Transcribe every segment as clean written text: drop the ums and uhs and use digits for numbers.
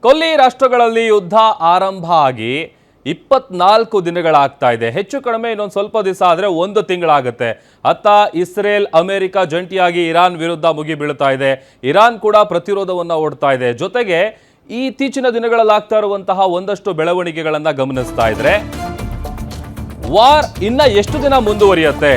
ಕೊಲ್ಲಿ ರಾಷ್ಟ್ರಗಳಲ್ಲಿ ಯುದ್ಧ ಆರಂಭ ಆಗಿ 24 ದಿನಗಳಾಗ್ತಾ ಇದೆ. ಹೆಚ್ಚು ಕಡಿಮೆ ಇನ್ನೊಂದು ಸ್ವಲ್ಪ ದಿವಸ ಆದರೆ 1 ತಿಂಗಳಾಗುತ್ತೆ. ಅತ್ತ ಇಸ್ರೇಲ್ ಅಮೆರಿಕ ಜಂಟಿಯಾಗಿ ಇರಾನ್ ವಿರುದ್ಧ ಮುಗಿ ಬೀಳ್ತಾ ಇದೆ. ಇರಾನ್ ಕೂಡ ಪ್ರತಿರೋಧವನ್ನ ಓಡ್ತಾ ಇದೆ. ಜೊತೆಗೆ ಈ ಇತ್ತೀಚಿನ ದಿನಗಳಲ್ಲಿ ಆಗ್ತಾ ಇರುವಂತಹ ಒಂದಷ್ಟು ಬೆಳವಣಿಗೆಗಳನ್ನ ಗಮನಿಸ್ತಾ ಇದ್ರೆ ವಾರ್ ಇನ್ನ ಎಷ್ಟು ದಿನ ಮುಂದುವರಿಯುತ್ತೆ?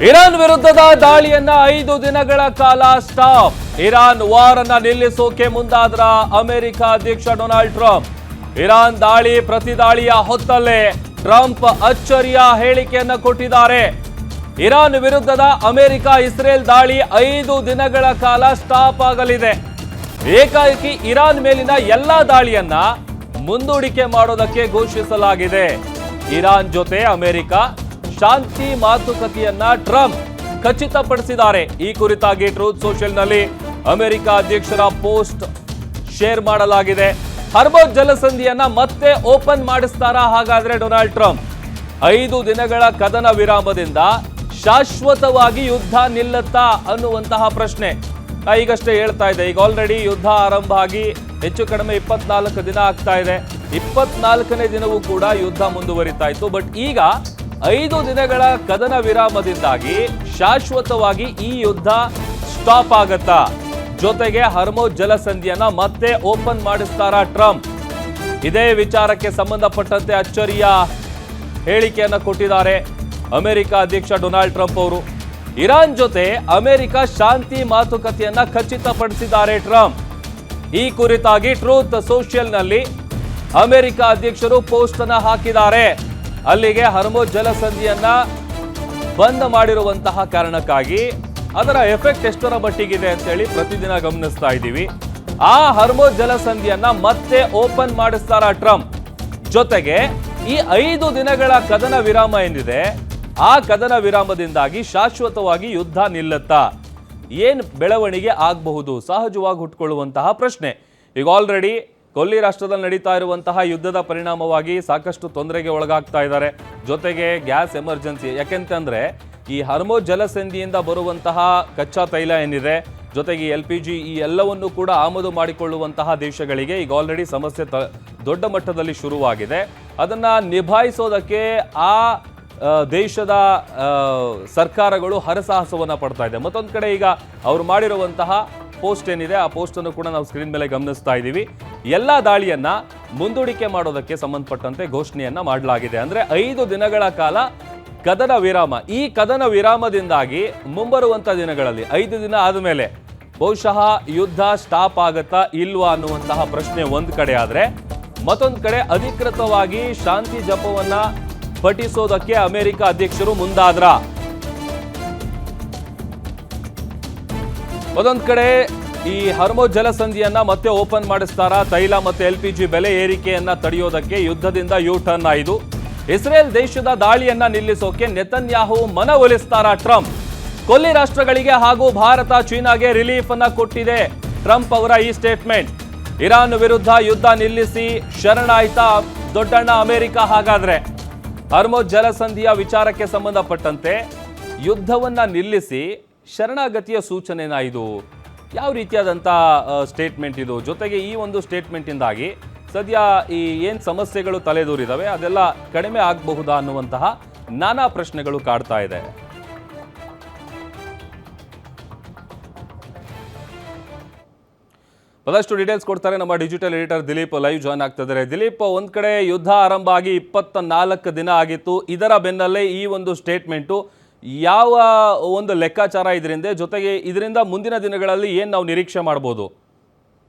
ಇರಾನ್ ವಿರುದ್ಧದ ದಾಳಿಯನ್ನ 5 ದಿನಗಳ ಕಾಲ ಸ್ಟಾಪ್. ಇರಾನ್ ವಾರ್ ಅನ್ನ ನಿಲ್ಲಿಸೋಕೆ ಮುಂದಾದ್ರ ಅಮೆರಿಕ ಅಧ್ಯಕ್ಷ ಡೊನಾಲ್ಡ್ ಟ್ರಂಪ್. ಇರಾನ್ ದಾಳಿ ಪ್ರತಿ ದಾಳಿಯ ಹೊತ್ತಲ್ಲೇ ಟ್ರಂಪ್ ಅಚ್ಚರಿಯ ಹೇಳಿಕೆಯನ್ನ ಕೊಟ್ಟಿದ್ದಾರೆ. ಇರಾನ್ ವಿರುದ್ಧದ ಅಮೆರಿಕ ಇಸ್ರೇಲ್ ದಾಳಿ 5 ದಿನಗಳ ಕಾಲ ಸ್ಟಾಪ್ ಆಗಲಿದೆ. ಏಕಾಏಕಿ ಇರಾನ್ ಮೇಲಿನ ಎಲ್ಲಾ ದಾಳಿಯನ್ನ ಮುಂದೂಡಿಕೆ ಮಾಡೋದಕ್ಕೆ ಘೋಷಿಸಲಾಗಿದೆ. ಇರಾನ್ ಜೊತೆ ಅಮೆರಿಕ ಶಾಂತಿ ಮಾತುಕತೆಯನ್ನ ಟ್ರಂಪ್ ಖಚಿತಪಡಿಸಿದ್ದಾರೆ. ಈ ಕುರಿತಾಗಿ ಟ್ರೂತ್ ಸೋಷಿಯಲ್ನಲ್ಲಿ ಅಮೆರಿಕ ಅಧ್ಯಕ್ಷರ ಪೋಸ್ಟ್ ಶೇರ್ ಮಾಡಲಾಗಿದೆ. ಹರ್ಮೋಜ್ ಜಲಸಂಧಿಯನ್ನ ಮತ್ತೆ ಓಪನ್ ಮಾಡಿಸ್ತಾರಾ ಹಾಗಾದ್ರೆ ಡೊನಾಲ್ಡ್ ಟ್ರಂಪ್? 5 ದಿನಗಳ ಕದನ ವಿರಾಮದಿಂದ ಶಾಶ್ವತವಾಗಿ ಯುದ್ಧ ನಿಲ್ಲುತ್ತಾ ಅನ್ನುವಂತಹ ಪ್ರಶ್ನೆ ಈಗಷ್ಟೇ ಹೇಳ್ತಾ ಇದೆ. ಈಗ ಆಲ್ರೆಡಿ ಯುದ್ಧ ಆರಂಭ ಆಗಿ ಹೆಚ್ಚು ಕಡಿಮೆ 24 ದಿನ ಆಗ್ತಾ ಇದೆ. 24ನೇ ದಿನವೂ ಕೂಡ ಯುದ್ಧ ಮುಂದುವರಿತಾ ಇತ್ತು. ಬಟ್ ಈಗ 5 ದಿನಗಳ ಕದನ ವಿರಾಮದಿಂದಾಗಿ ಶಾಶ್ವತವಾಗಿ ಈ ಯುದ್ಧ ಸ್ಟಾಪ್ ಆಗತ್ತಾ? ಜೊತೆಗೆ ಹರ್ಮೋಜ್ ಜಲಸಂಧಿಯನ್ನ ಮತ್ತೆ ಓಪನ್ ಮಾಡಿಸ್ತಾರಾ ಟ್ರಂಪ್? ಇದೇ ವಿಚಾರಕ್ಕೆ ಸಂಬಂಧಪಟ್ಟಂತೆ ಅಚ್ಚರಿಯ ಹೇಳಿಕೆಯನ್ನ ಕೊಟ್ಟಿದ್ದಾರೆ ಅಮೆರಿಕ ಅಧ್ಯಕ್ಷ ಡೊನಾಲ್ಡ್ ಟ್ರಂಪ್ ಅವರು. ಇರಾನ್ ಜೊತೆ ಅಮೆರಿಕ ಶಾಂತಿ ಮಾತುಕತೆಯನ್ನ ಖಚಿತಪಡಿಸಿದ್ದಾರೆ ಟ್ರಂಪ್. ಈ ಕುರಿತಾಗಿ ಟ್ರೂತ್ ಸೋಷಿಯಲ್ನಲ್ಲಿ ಅಮೆರಿಕ ಅಧ್ಯಕ್ಷರು ಪೋಸ್ಟ್ ಅನ್ನ ಹಾಕಿದ್ದಾರೆ. ಅಲ್ಲಿಗೆ ಹರ್ಮೋಜ್ ಜಲಸಂಧಿಯನ್ನ ಬಂದ್ ಮಾಡಿರುವಂತಹ ಕಾರಣಕ್ಕಾಗಿ ಅದರ ಎಫೆಕ್ಟ್ ಎಷ್ಟರ ಮಟ್ಟಿಗಿದೆ ಅಂತೇಳಿ ಪ್ರತಿದಿನ ಗಮನಿಸ್ತಾ ಇದ್ದೀವಿ. ಆ ಹರ್ಮೋಜ್ ಜಲಸಂಧಿಯನ್ನ ಮತ್ತೆ ಓಪನ್ ಮಾಡಿಸ್ತಾರ ಟ್ರಂಪ್. ಜೊತೆಗೆ ಈ 5 ದಿನಗಳ ಕದನ ವಿರಾಮ ಏನಿದೆ ಆ ಕದನ ವಿರಾಮದಿಂದಾಗಿ ಶಾಶ್ವತವಾಗಿ ಯುದ್ಧ ನಿಲ್ಲುತ್ತಾ? ಏನ್ ಬೆಳವಣಿಗೆ ಆಗಬಹುದು? ಸಹಜವಾಗಿ ಹುಟ್ಟುಕೊಳ್ಳುವಂತಹ ಪ್ರಶ್ನೆ. ಈಗ ಆಲ್ರೆಡಿ ಕೊಲ್ಲಿ ರಾಷ್ಟ್ರದಲ್ಲಿ ನಡೀತಾ ಇರುವಂತಹ ಯುದ್ಧದ ಪರಿಣಾಮವಾಗಿ ಸಾಕಷ್ಟು ತೊಂದರೆಗೆ ಒಳಗಾಗ್ತಾ ಇದ್ದಾರೆ. ಜೊತೆಗೆ ಗ್ಯಾಸ್ ಎಮರ್ಜೆನ್ಸಿ, ಯಾಕೆಂತಂದ್ರೆ ಈ ಹರ್ಮೋಜ್ ಜಲಸಂಧಿಯಿಂದ ಬರುವಂತಹ ಕಚ್ಚಾ ತೈಲ ಏನಿದೆ, ಜೊತೆಗೆ LPG ಈ ಎಲ್ಲವನ್ನು ಕೂಡ ಆಮದು ಮಾಡಿಕೊಳ್ಳುವಂತಹ ದೇಶಗಳಿಗೆ ಈಗ ಆಲ್ರೆಡಿ ಸಮಸ್ಯೆ ದೊಡ್ಡ ಮಟ್ಟದಲ್ಲಿ ಶುರುವಾಗಿದೆ. ಅದನ್ನ ನಿಭಾಯಿಸೋದಕ್ಕೆ ಆ ದೇಶದ ಸರ್ಕಾರಗಳು ಹರಸಾಹಸವನ್ನ ಪಡ್ತಾ ಇದೆ. ಮತ್ತೊಂದು ಕಡೆ ಈಗ ಅವರು ಮಾಡಿರುವಂತಹ ಪೋಸ್ಟ್ ಏನಿದೆ ಆ ಪೋಸ್ಟ್ ಅನ್ನು ಕೂಡ ನಾವು ಸ್ಕ್ರೀನ್ ಮೇಲೆ ಗಮನಿಸ್ತಾ ಇದ್ದೀವಿ. ಎಲ್ಲಾ ದಾಳಿಯನ್ನ ಮುಂದೂಡಿಕೆ ಮಾಡೋದಕ್ಕೆ ಸಂಬಂಧಪಟ್ಟಂತೆ ಘೋಷಣೆಯನ್ನ ಮಾಡಲಾಗಿದೆ. ಅಂದ್ರೆ 5 ದಿನಗಳ ಕಾಲ ಕದನ ವಿರಾಮ. ಈ ಕದನ ವಿರಾಮದಿಂದಾಗಿ ಮುಂಬರುವಂತ ದಿನಗಳಲ್ಲಿ 5 ದಿನ ಆದಮೇಲೆ ಬಹುಶಃ ಯುದ್ಧ ಸ್ಟಾಪ್ ಆಗತ್ತಾ ಇಲ್ವಾ ಅನ್ನುವಂತಹ ಪ್ರಶ್ನೆ ಒಂದ್ ಕಡೆ ಆದ್ರೆ, ಮತ್ತೊಂದು ಕಡೆ ಅಧಿಕೃತವಾಗಿ ಶಾಂತಿ ಜಪವನ್ನ ಪಠಿಸೋದಕ್ಕೆ ಅಮೆರಿಕ ಅಧ್ಯಕ್ಷರು ಮುಂದಾದ್ರ? ಮತ್ತೊಂದು ಕಡೆ ಈ ಹರ್ಮೋಜ್ ಜಲಸಂಧಿಯನ್ನ ಮತ್ತೆ ಓಪನ್ ಮಾಡಿಸ್ತಾರಾ? ತೈಲ ಮತ್ತೆ LPG ಬೆಲೆ ಏರಿಕೆಯನ್ನ ತಡೆಯೋದಕ್ಕೆ ಯುದ್ಧದಿಂದ ಯೂ ಟರ್ನ್ ಆಯ್ದು. ಇಸ್ರೇಲ್ ದೇಶದ ದಾಳಿಯನ್ನ ನಿಲ್ಲಿಸೋಕೆ ನೆತನ್ಯಾಹು ಮನವೊಲಿಸ್ತಾರಾ ಟ್ರಂಪ್? ಕೊಲ್ಲಿ ರಾಷ್ಟ್ರಗಳಿಗೆ ಹಾಗೂ ಭಾರತ ಚೀನಾಗೆ ರಿಲೀಫ್ ಅನ್ನ ಕೊಟ್ಟಿದೆ ಟ್ರಂಪ್ ಅವರ ಈ ಸ್ಟೇಟ್ಮೆಂಟ್. ಇರಾನ್ ವಿರುದ್ಧ ಯುದ್ಧ ನಿಲ್ಲಿಸಿ ಶರಣಾಯ್ತಾ ದೊಡ್ಡಣ್ಣ ಅಮೆರಿಕ? ಹಾಗಾದ್ರೆ ಹರ್ಮೋಜ್ ಜಲಸಂಧಿಯ ವಿಚಾರಕ್ಕೆ ಸಂಬಂಧಪಟ್ಟಂತೆ ಯುದ್ಧವನ್ನ ನಿಲ್ಲಿಸಿ ಶರಣಾಗತಿಯ ಸೂಚನೆನಾ ಇದು? ಯಾವ ರೀತಿಯಾದಂಥ ಸ್ಟೇಟ್ಮೆಂಟ್ ಇದು? ಜೊತೆಗೆ ಈ ಒಂದು ಸ್ಟೇಟ್ಮೆಂಟಿಂದಾಗಿ ಸದ್ಯ ಈ ಏನು ಸಮಸ್ಯೆಗಳು ತಲೆದೂರಿದಾವೆ ಅದೆಲ್ಲ ಕಡಿಮೆ ಆಗಬಹುದಾ ಅನ್ನುವಂತಹ ನಾನಾ ಪ್ರಶ್ನೆಗಳು ಕಾಡ್ತಾ ಇದೆ. ಮತ್ತಷ್ಟು ಡೀಟೇಲ್ಸ್ ಕೊಡ್ತಾರೆ ನಮ್ಮ digital editor Dilip live join ಆಗ್ತಾ ಇದ್ದಾರೆ. ದಿಲೀಪ್, ಒಂದ್ ಕಡೆ ಯುದ್ಧ ಆರಂಭ ಆಗಿ 24 ದಿನ ಆಗಿತ್ತು. ಇದರ ಬೆನ್ನಲ್ಲೇ ಈ ಒಂದು ಸ್ಟೇಟ್ಮೆಂಟು ಯಾವ ಒಂದು ಲೆಕ್ಕಾಚಾರ ಇದರಿಂದ? ಜೊತೆಗೆ ಇದರಿಂದ ಮುಂದಿನ ದಿನಗಳಲ್ಲಿ ಏನು ನಾವು ನಿರೀಕ್ಷೆ ಮಾಡಬಹುದು?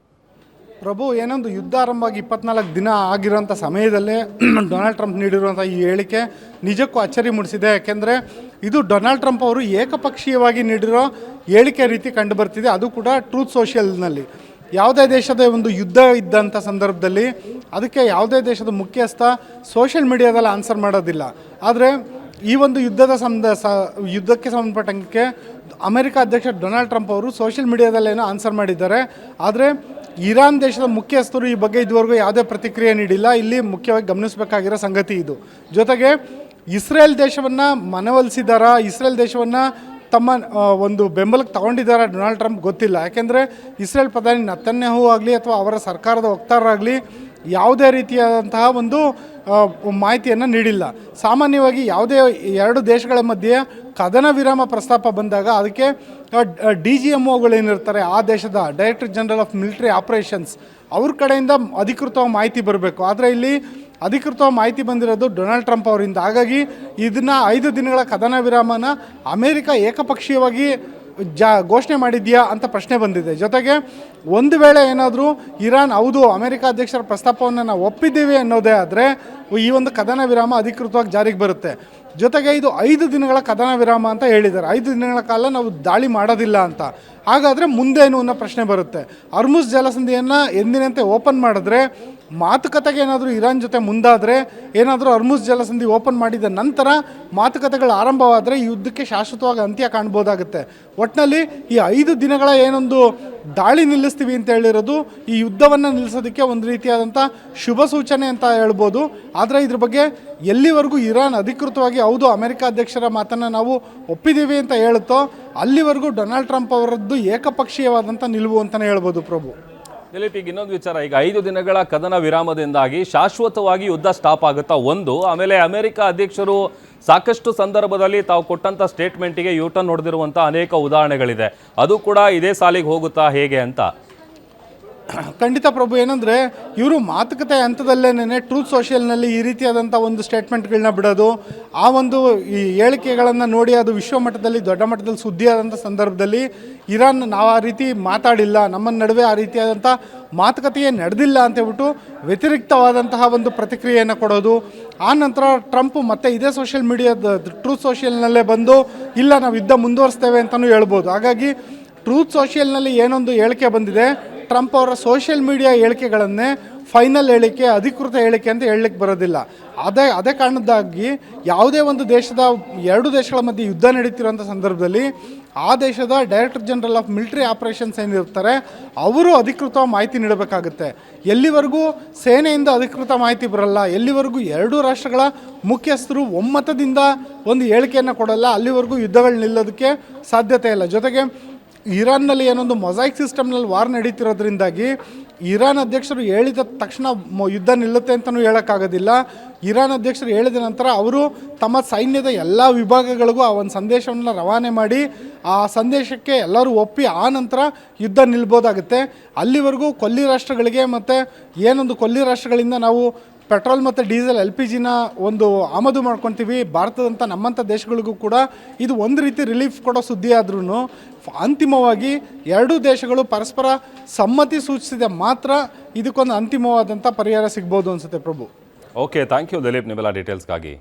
ಪ್ರಭು, ಏನೊಂದು ಯುದ್ಧ ಆರಂಭ ಆಗಿ 24 ದಿನ ಆಗಿರೋಂಥ ಸಮಯದಲ್ಲೇ ಡೊನಾಲ್ಡ್ ಟ್ರಂಪ್ ನೀಡಿರುವಂಥ ಈ ಹೇಳಿಕೆ ನಿಜಕ್ಕೂ ಅಚ್ಚರಿ ಮೂಡಿಸಿದೆ. ಯಾಕೆಂದರೆ ಇದು ಡೊನಾಲ್ಡ್ ಟ್ರಂಪ್ ಅವರು ಏಕಪಕ್ಷೀಯವಾಗಿ ನೀಡಿರೋ ಹೇಳಿಕೆ ರೀತಿ ಕಂಡು ಬರ್ತಿದೆ, ಅದು ಕೂಡ ಟ್ರೂತ್ ಸೋಷಿಯಲ್ನಲ್ಲಿ. ಯಾವುದೇ ದೇಶದ ಒಂದು ಯುದ್ಧ ಇದ್ದಂಥ ಸಂದರ್ಭದಲ್ಲಿ ಅದಕ್ಕೆ ಯಾವುದೇ ದೇಶದ ಮುಖ್ಯಸ್ಥ ಸೋಷಿಯಲ್ ಮೀಡಿಯಾದಲ್ಲಿ ಆನ್ಸರ್ ಮಾಡೋದಿಲ್ಲ. ಆದರೆ ಈ ಒಂದು ಯುದ್ಧಕ್ಕೆ ಸಂಬಂಧಪಟ್ಟಂಗೆ ಅಮೆರಿಕ ಅಧ್ಯಕ್ಷ ಡೊನಾಲ್ಡ್ ಟ್ರಂಪ್ ಅವರು ಸೋಷಿಯಲ್ ಮೀಡಿಯಾದಲ್ಲೇನೋ ಆನ್ಸರ್ ಮಾಡಿದ್ದಾರೆ. ಆದರೆ ಇರಾನ್ ದೇಶದ ಮುಖ್ಯಸ್ಥರು ಈ ಬಗ್ಗೆ ಇದುವರೆಗೂ ಯಾವುದೇ ಪ್ರತಿಕ್ರಿಯೆ ನೀಡಿಲ್ಲ. ಇಲ್ಲಿ ಮುಖ್ಯವಾಗಿ ಗಮನಿಸಬೇಕಾಗಿರೋ ಸಂಗತಿ ಇದು. ಜೊತೆಗೆ ಇಸ್ರೇಲ್ ದೇಶವನ್ನು ಮನವೊಲಿಸಿದಾರಾ, ಇಸ್ರೇಲ್ ದೇಶವನ್ನು ತಮ್ಮ ಒಂದು ಬೆಂಬಲಕ್ಕೆ ತಗೊಂಡಿದ್ದಾರೆ ಡೊನಾಲ್ಡ್ ಟ್ರಂಪ್ ಗೊತ್ತಿಲ್ಲ. ಯಾಕೆಂದರೆ ಇಸ್ರೇಲ್ ಪ್ರಧಾನಿ ನೆತನ್ಯಾಹು ಆಗಲಿ ಅಥವಾ ಅವರ ಸರ್ಕಾರದ ವಕ್ತಾರರಾಗಲಿ ಯಾವುದೇ ರೀತಿಯಾದಂತಹ ಒಂದು ಮಾಹಿತಿಯನ್ನು ನೀಡಿಲ್ಲ. ಸಾಮಾನ್ಯವಾಗಿ ಯಾವುದೇ ಎರಡು ದೇಶಗಳ ಮಧ್ಯೆ ಕದನ ವಿರಾಮ ಪ್ರಸ್ತಾಪ ಬಂದಾಗ ಅದಕ್ಕೆ DGMOಗಳೇನಿರ್ತಾರೆ, ಆ ದೇಶದ director general of military operations, ಅವ್ರ ಕಡೆಯಿಂದ ಅಧಿಕೃತವಾಗಿ ಮಾಹಿತಿ ಬರಬೇಕು. ಆದರೆ ಇಲ್ಲಿ ಅಧಿಕೃತವಾಗಿ ಮಾಹಿತಿ ಬಂದಿರೋದು ಡೊನಾಲ್ಡ್ ಟ್ರಂಪ್ ಅವರಿಂದ. ಹಾಗಾಗಿ ಇದನ್ನು 5 ದಿನಗಳ ಕದನ ವಿರಾಮನ ಅಮೇರಿಕ ಏಕಪಕ್ಷೀಯವಾಗಿ ಘೋಷಣೆ ಮಾಡಿದೆಯಾ ಅಂತ ಪ್ರಶ್ನೆ ಬಂದಿದೆ. ಜೊತೆಗೆ ಒಂದು ವೇಳೆ ಏನಾದರೂ ಇರಾನ್ ಹೌದು ಅಮೆರಿಕ ಅಧ್ಯಕ್ಷರ ಪ್ರಸ್ತಾಪವನ್ನು ನಾವು ಒಪ್ಪಿದ್ದೀವಿ ಅನ್ನೋದೇ ಆದರೆ ಈ ಒಂದು ಕದನ ವಿರಾಮ ಅಧಿಕೃತವಾಗಿ ಜಾರಿಗೆ ಬರುತ್ತೆ. ಜೊತೆಗೆ ಇದು 5 ದಿನಗಳ ಕದನ ವಿರಾಮ ಅಂತ ಹೇಳಿದ್ದಾರೆ. 5 ದಿನಗಳ ಕಾಲ ನಾವು ದಾಳಿ ಮಾಡೋದಿಲ್ಲ ಅಂತ. ಹಾಗಾದರೆ ಮುಂದೇನು ಅನ್ನೋ ಪ್ರಶ್ನೆ ಬರುತ್ತೆ. ಹರ್ಮುಜ್ ಜಲಸಂಧಿಯನ್ನು ಎಂದಿನಂತೆ ಓಪನ್ ಮಾಡಿದ್ರೆ, ಮಾತುಕತೆಗೆ ಏನಾದರೂ ಇರಾನ್ ಜೊತೆ ಮುಂದಾದರೆ, ಏನಾದರೂ ಹರ್ಮುಜ್ ಜಲಸಂಧಿ ಓಪನ್ ಮಾಡಿದ ನಂತರ ಮಾತುಕತೆಗಳು ಆರಂಭವಾದರೆ ಈ ಯುದ್ಧಕ್ಕೆ ಶಾಶ್ವತವಾಗಿ ಅಂತ್ಯ ಕಾಣ್ಬೋದಾಗುತ್ತೆ. ಒಟ್ಟಿನಲ್ಲಿ ಈ 5 ದಿನಗಳ ಏನೊಂದು ದಾಳಿ ನಿಲ್ಲಿಸ್ತೀವಿ ಅಂತ ಹೇಳಿರೋದು ಈ ಯುದ್ಧವನ್ನು ನಿಲ್ಲಿಸೋದಕ್ಕೆ ಒಂದು ರೀತಿಯಾದಂಥ ಶುಭ ಸೂಚನೆ ಅಂತ ಹೇಳ್ಬೋದು. ಆದರೆ ಇದ್ರ ಬಗ್ಗೆ ಎಲ್ಲಿವರೆಗೂ ಇರಾನ್ ಅಧಿಕೃತವಾಗಿ ಹೌದು ಅಮೆರಿಕ ಅಧ್ಯಕ್ಷರ ಮಾತನ್ನು ನಾವು ಒಪ್ಪಿದ್ದೀವಿ ಅಂತ ಹೇಳುತ್ತೋ ಅಲ್ಲಿವರೆಗೂ ಡೊನಾಲ್ಡ್ ಟ್ರಂಪ್ ಅವರದ್ದು ಏಕಪಕ್ಷೀಯವಾದಂಥ ನಿಲುವು ಅಂತಲೇ ಹೇಳ್ಬೋದು. ಪ್ರಭು ದಿಲೀಪ್, ಈಗ ಇನ್ನೊಂದು ವಿಚಾರ, ಈಗ 5 ದಿನಗಳ ಕದನ ವಿರಾಮದಿಂದಾಗಿ ಶಾಶ್ವತವಾಗಿ ಯುದ್ಧ ಸ್ಟಾಪ್ ಆಗುತ್ತಾ ಒಂದು, ಆಮೇಲೆ ಅಮೆರಿಕ ಅಧ್ಯಕ್ಷರು ಸಾಕಷ್ಟು ಸಂದರ್ಭದಲ್ಲಿ ತಾವು ಕೊಟ್ಟಂಥ ಸ್ಟೇಟ್ಮೆಂಟಿಗೆ ಯೂಟರ್ನ್ ಹೊಡೆದಿರುವಂಥ ಅನೇಕ ಉದಾಹರಣೆಗಳಿದೆ. ಅದು ಕೂಡ ಇದೇ ಸಾಲಿಗೆ ಹೋಗುತ್ತಾ ಹೇಗೆ ಅಂತ? ಖಂಡಿತ ಪ್ರಭು, ಏನಂದರೆ ಇವರು ಮಾತುಕತೆ ಹಂತದಲ್ಲೇನೆ ಟ್ರೂತ್ ಸೋಷಿಯಲ್ನಲ್ಲಿ ಈ ರೀತಿಯಾದಂಥ ಒಂದು ಸ್ಟೇಟ್ಮೆಂಟ್ಗಳನ್ನ ಬಿಡೋದು, ಆ ಒಂದು ಈ ಹೇಳಿಕೆಗಳನ್ನು ನೋಡಿ ಅದು ವಿಶ್ವಮಟ್ಟದಲ್ಲಿ ದೊಡ್ಡ ಮಟ್ಟದಲ್ಲಿ ಸುದ್ದಿಯಾದಂಥ ಸಂದರ್ಭದಲ್ಲಿ ಇರಾನ್ ನಾವು ಆ ರೀತಿ ಮಾತಾಡಿಲ್ಲ, ನಮ್ಮ ನಡುವೆ ಆ ರೀತಿಯಾದಂಥ ಮಾತುಕತೆಯೇ ನಡೆದಿಲ್ಲ ಅಂತೇಳ್ಬಿಟ್ಟು ವ್ಯತಿರಿಕ್ತವಾದಂತಹ ಒಂದು ಪ್ರತಿಕ್ರಿಯೆಯನ್ನು ಕೊಡೋದು. ಆ ನಂತರ ಟ್ರಂಪ್ ಮತ್ತೆ ಇದೇ ಸೋಷಿಯಲ್ ಮೀಡಿಯಾದ ಟ್ರೂತ್ ಸೋಷಿಯಲ್ನಲ್ಲೇ ಬಂದು ಇಲ್ಲ ನಾವು ಯುದ್ಧ ಮುಂದುವರಿಸ್ತೇವೆ ಅಂತಲೂ ಹೇಳ್ಬೋದು. ಹಾಗಾಗಿ ಟ್ರೂತ್ ಸೋಷಿಯಲ್ನಲ್ಲಿ ಏನೊಂದು ಹೇಳಿಕೆ ಬಂದಿದೆ, ಟ್ರಂಪ್ ಅವರ ಸೋಷಿಯಲ್ ಮೀಡಿಯಾ ಹೇಳಿಕೆಗಳನ್ನೇ ಫೈನಲ್ ಹೇಳಿಕೆ, ಅಧಿಕೃತ ಹೇಳಿಕೆ ಅಂತ ಹೇಳಲಿಕ್ಕೆ ಬರೋದಿಲ್ಲ. ಅದೇ ಕಾರಣದ್ದಾಗಿ ಯಾವುದೇ ಒಂದು ದೇಶದ 2 ದೇಶಗಳ ಮಧ್ಯೆ ಯುದ್ಧ ನಡೀತಿರೋಂಥ ಸಂದರ್ಭದಲ್ಲಿ ಆ ದೇಶದ director general of military operations ಏನಿರ್ತಾರೆ ಅವರು ಅಧಿಕೃತ ಮಾಹಿತಿ ನೀಡಬೇಕಾಗುತ್ತೆ. ಎಲ್ಲಿವರೆಗೂ ಸೇನೆಯಿಂದ ಅಧಿಕೃತ ಮಾಹಿತಿ ಬರಲ್ಲ, ಎಲ್ಲಿವರೆಗೂ 2 ರಾಷ್ಟ್ರಗಳ ಮುಖ್ಯಸ್ಥರು ಒಮ್ಮತದಿಂದ ಒಂದು ಹೇಳಿಕೆಯನ್ನು ಕೊಡಲ್ಲ, ಅಲ್ಲಿವರೆಗೂ ಯುದ್ಧಗಳು ನಿಲ್ಲೋದಕ್ಕೆ ಸಾಧ್ಯತೆ ಇಲ್ಲ. ಜೊತೆಗೆ ಇರಾನ್ನಲ್ಲಿ ಏನೊಂದು ಮೊಸೈಕ್ ಸಿಸ್ಟಮ್ನಲ್ಲಿ ವಾರ್ ನಡೀತಿರೋದ್ರಿಂದಾಗಿ ಇರಾನ್ ಅಧ್ಯಕ್ಷರು ಹೇಳಿದ ತಕ್ಷಣ ಯುದ್ಧ ನಿಲ್ಲುತ್ತೆ ಅಂತಲೂ ಹೇಳೋಕ್ಕಾಗೋದಿಲ್ಲ. ಇರಾನ್ ಅಧ್ಯಕ್ಷರು ಹೇಳಿದ ನಂತರ ಅವರು ತಮ್ಮ ಸೈನ್ಯದ ಎಲ್ಲ ವಿಭಾಗಗಳಿಗೂ ಆ ಒಂದು ಸಂದೇಶವನ್ನು ರವಾನೆ ಮಾಡಿ ಆ ಸಂದೇಶಕ್ಕೆ ಎಲ್ಲರೂ ಒಪ್ಪಿ ಆ ನಂತರ ಯುದ್ಧ ನಿಲ್ಬೋದಾಗುತ್ತೆ. ಅಲ್ಲಿವರೆಗೂ ಕೊಲ್ಲಿ ರಾಷ್ಟ್ರಗಳಿಗೆ ಮತ್ತು ಏನೊಂದು ಕೊಲ್ಲಿ ರಾಷ್ಟ್ರಗಳಿಂದ ನಾವು ಪೆಟ್ರೋಲ್ ಮತ್ತು ಡೀಸೆಲ್ LPGನ ಒಂದು ಆಮದು ಮಾಡ್ಕೊತೀವಿ, ಭಾರತದಂಥ ನಮ್ಮಂಥ ದೇಶಗಳಿಗೂ ಕೂಡ ಇದು ಒಂದು ರೀತಿ ರಿಲೀಫ್ ಕೊಡೋ ಸುದ್ದಿ ಆದ್ರೂ ಅಂತಿಮವಾಗಿ 2 ದೇಶಗಳು ಪರಸ್ಪರ ಸಮ್ಮತಿ ಸೂಚಿಸಿದೆ ಮಾತ್ರ ಇದಕ್ಕೊಂದು ಅಂತಿಮವಾದಂಥ ಪರಿಹಾರ ಸಿಗ್ಬೋದು ಅನಿಸುತ್ತೆ. ಪ್ರಭು ಓಕೆ, ಥ್ಯಾಂಕ್ ಯು ದಿಲೀಪ್ ನಿಮ್ಮೆಲ್ಲ ಡೀಟೇಲ್ಸ್ಗಾಗಿ.